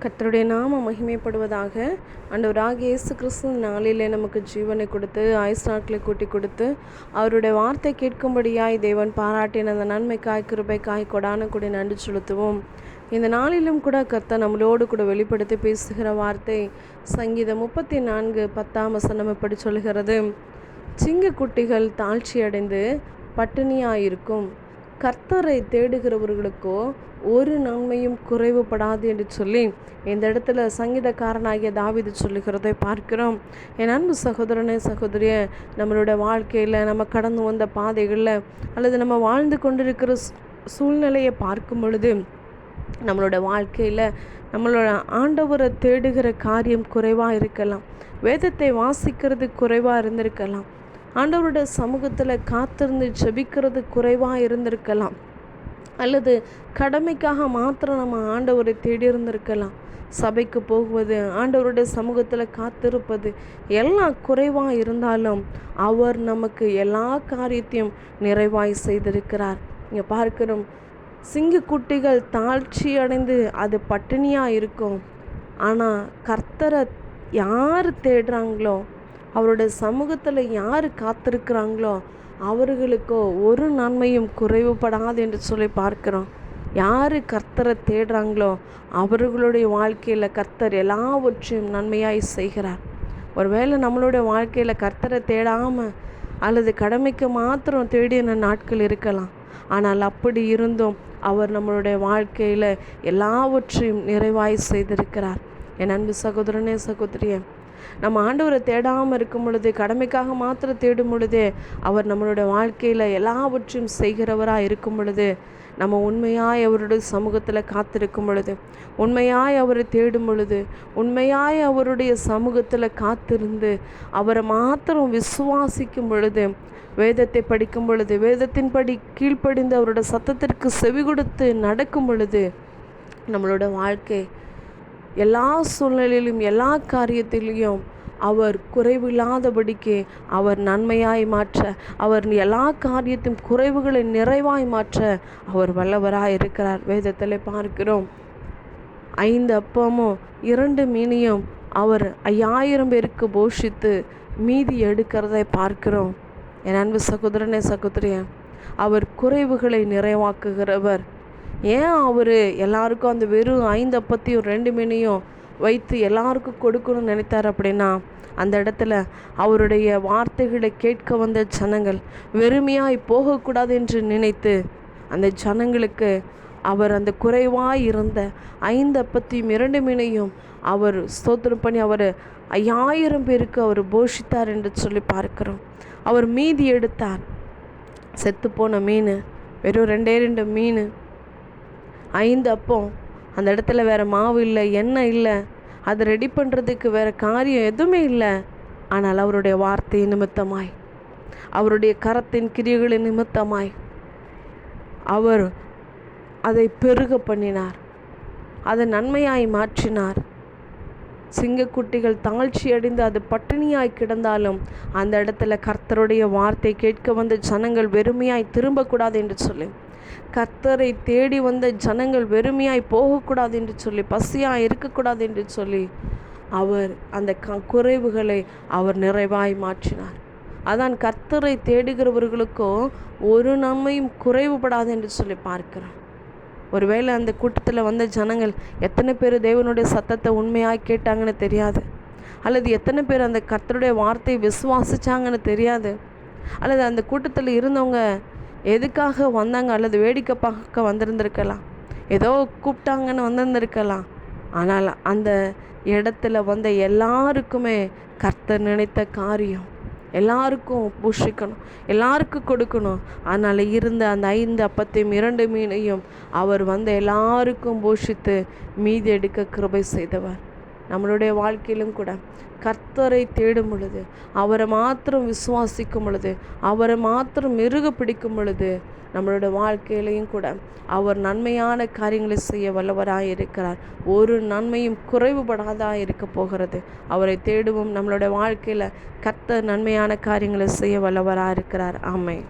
கர்த்தருடைய நாமம் மகிமைப்படுவதாக. ஆண்டவராகிய இயேசு கிறிஸ்து நாளிலே நமக்கு ஜீவனை கொடுத்து ஆயுசு நாட்களை கூட்டி கொடுத்து அவருடைய வார்த்தை கேட்கும்படியாய் தேவன் பாராட்டின அந்த நன்மைக்காய் கிருபைக்காய் கொடான கூட நன்றி செலுத்துவோம். இந்த நாளிலும் கூட கர்த்தர் நம்மளோடு கூட வெளிப்படுத்தி பேசுகிற வார்த்தை சங்கீதம் 34:10 இப்படி சொல்கிறது: சிங்கக்குட்டிகள் தாழ்ச்சியடைந்து பட்டினியாயிருக்கும், கர்த்தரை தேடுகிறவர்களுக்கோ ஒரு நன்மையும் குறைவுபடாது என்று சொல்லி இந்த இடத்துல சங்கீதக்காரனாகிய தாவீது சொல்லுகிறதை பார்க்கிறோம். என் அன்பு சகோதரனே சகோதரியே, நம்மளோட வாழ்க்கையில் நம்ம கடந்து வந்த பாதைகளில் அல்லது நம்ம வாழ்ந்து கொண்டிருக்கிற சூழ்நிலையை பார்க்கும் பொழுது நம்மளோட வாழ்க்கையில் நம்மளோட ஆண்டவரை தேடுகிற காரியம் குறைவாக இருக்கலாம், வேதத்தை வாசிக்கிறது குறைவாக இருந்திருக்கலாம், ஆண்டவரோட சமூகத்தில் காத்திருந்து ஜெபிக்கிறது குறைவாக இருந்திருக்கலாம், அல்லது கடமைக்காக மாத்திரம் நம்ம ஆண்டவரை தேடி இருந்திருக்கலாம். சபைக்கு போகுவது, ஆண்டவருடைய சமூகத்தில் காத்திருப்பது எல்லாம் குறைவாக இருந்தாலும் அவர் நமக்கு எல்லா காரியத்தையும் நிறைவாய் செய்திருக்கிறார். இங்கே பார்க்கிறோம், சிங்கக்குட்டிகள் தாழ்ச்சி அடைந்து அது பட்டினியாக இருக்கும். ஆனால் கர்த்தரை யார் தேடுறாங்களோ, அவருடைய சமூகத்தில் யார் காத்திருக்கிறாங்களோ அவர்களுக்கோ ஒரு நன்மையும் குறைவுபடாது என்று சொல்லி பார்க்கிறோம். யார் கர்த்தரை தேடுறாங்களோ அவர்களுடைய வாழ்க்கையில் கர்த்தர் எல்லாவற்றையும் நன்மையாய் செய்கிறார். ஒருவேளை நம்மளுடைய வாழ்க்கையில் கர்த்தரை தேடாமல் அல்லது கடமைக்கு மாத்திரம் தேடின நாட்கள் இருக்கலாம். ஆனால் அப்படி இருந்தும் அவர் நம்மளுடைய வாழ்க்கையில் எல்லாவற்றையும் நிறைவாய் செய்திருக்கிறார். என் அன்பு சகோதரனே சகோதரியே, நம்ம ஆண்டவரை தேடாமல் இருக்கும் பொழுது, கடமைக்காக மாத்திரம் தேடும் பொழுது அவர் நம்மளுடைய வாழ்க்கையில் எல்லாவற்றையும் செய்கிறவராக இருக்கும் பொழுது, நம்ம உண்மையாய் அவருடைய சமூகத்தில் காத்திருக்கும் பொழுது, உண்மையாய் அவரை தேடும் பொழுது, உண்மையாய் அவருடைய சமூகத்தில் காத்திருந்து அவரை மாத்திரம் விசுவாசிக்கும் பொழுது, வேதத்தை படிக்கும் பொழுது, வேதத்தின்படி கீழ்ப்படிந்து அவரோட சத்தத்திற்கு செவி கொடுத்து நடக்கும் பொழுது நம்மளோட வாழ்க்கை எல்லா சூழ்நிலையிலும் எல்லா காரியத்திலையும் அவர் குறைவில்லாதபடிக்கு அவர் நன்மையாய் மாற்ற, அவர் எல்லா காரியத்தையும் குறைவுகளை நிறைவாய் மாற்ற அவர் வல்லவராய் இருக்கிறார். வேதத்தில் பார்க்கிறோம், 5 அப்பமும் 2 மீனையும் அவர் 5000 பேருக்கு போஷித்து மீதி எடுக்கிறதை பார்க்கிறோம். என் அன்பு சகோதரனே சகோதரியே, அவர் குறைவுகளை நிறைவாக்குகிறவர். ஏன் அவர் எல்லாருக்கும் அந்த வெறும் 5 அப்பத்தையும் 2 மீனையும் வைத்து எல்லாருக்கும் கொடுக்கணும்னு நினைத்தார் அப்படின்னா, அந்த இடத்துல அவருடைய வார்த்தைகளை கேட்க வந்த ஜனங்கள் வெறுமையாய் போகக்கூடாது என்று நினைத்து அந்த ஜனங்களுக்கு அவர் அந்த குறைவாய் இருந்த 5 அப்பத்தையும் 2 மீனையும் அவர் ஸ்தோத்திரம் பண்ணி அவர் 5000 பேருக்கு அவர் போஷித்தார் என்று சொல்லி பார்க்கிறோம். அவர் மீதி எடுத்தார். செத்துப்போன மீன், வெறும் 2 மீன், 5 அப்பம், அந்த இடத்துல வேறு மாவு இல்லை, எண்ணெய் இல்லை, அதை ரெடி பண்ணுறதுக்கு வேறு காரியம் எதுவுமே இல்லை. ஆனால் அவருடைய வார்த்தை நிமித்தமாய், அவருடைய கரத்தின் கிரியைகளின் நிமித்தமாய் அவர் அதை பெருக பண்ணினார், அதை நன்மையாய் மாற்றினார். சிங்கக்குட்டிகள் தாழ்ச்சி அடைந்து அது பட்டினியாய் கிடந்தாலும் அந்த இடத்துல கர்த்தருடைய வார்த்தை கேட்க வந்த ஜனங்கள் வெறுமையாய் திரும்பக்கூடாது என்று சொல்லி, கர்த்தரை தேடி வந்த ஜனங்கள் வெறுமையாய் போகக்கூடாது என்று சொல்லி, பசியாய் இருக்கக்கூடாது என்று சொல்லி அவர் அந்த குறைவுகளை அவர் நிறைவாய் மாற்றினார். அதான் கர்த்தரை தேடுகிறவர்களுக்கோ ஒரு நன்மையும் குறைவுபடாது என்று சொல்லி பார்க்கிறோம். ஒருவேளை அந்த கூட்டத்தில் வந்த ஜனங்கள் எத்தனை பேர் தேவனுடைய சத்தத்தை உண்மையாக கேட்டாங்கன்னு தெரியாது, அல்லது எத்தனை பேர் அந்த கர்த்தருடைய வார்த்தையை விசுவாசிச்சாங்கன்னு தெரியாது, அல்லது அந்த கூட்டத்தில் இருந்தவங்க எதுக்காக வந்தாங்க, அல்லது வேடிக்கை பார்க்க வந்திருந்திருக்கலாம், ஏதோ கூப்பிட்டாங்கன்னு வந்திருந்திருக்கலாம். ஆனால் அந்த இடத்துல வந்த எல்லாருக்குமே கர்த்தர் நினைத்த காரியம் எல்லாருக்கும் பூஷிக்கணும், எல்லாருக்கும் கொடுக்கணும். அதனால் இருந்த அந்த 5 அப்பத்தையும் 2 மீனையும் அவர் வந்த எல்லாருக்கும் பூஷித்து மீதி எடுக்க கிருபை செய்தவர். நம்மளுடைய வாழ்க்கையிலும் கூட கர்த்தரை தேடும் பொழுது, அவரை மாத்திரம் விசுவாசிக்கும் பொழுது, அவரை மாத்திரம் மிருக பிடிக்கும் பொழுது நம்மளோட வாழ்க்கையிலையும் கூட அவர் நன்மையான காரியங்களை செய்ய வல்லவராக இருக்கிறார். ஒரு நன்மையும் குறைவுபடாதாக இருக்க போகிறது. அவரை தேடுவோம். நம்மளோட வாழ்க்கையில் கர்த்தர் நன்மையான காரியங்களை செய்ய வல்லவராக இருக்கிறார். ஆமென்.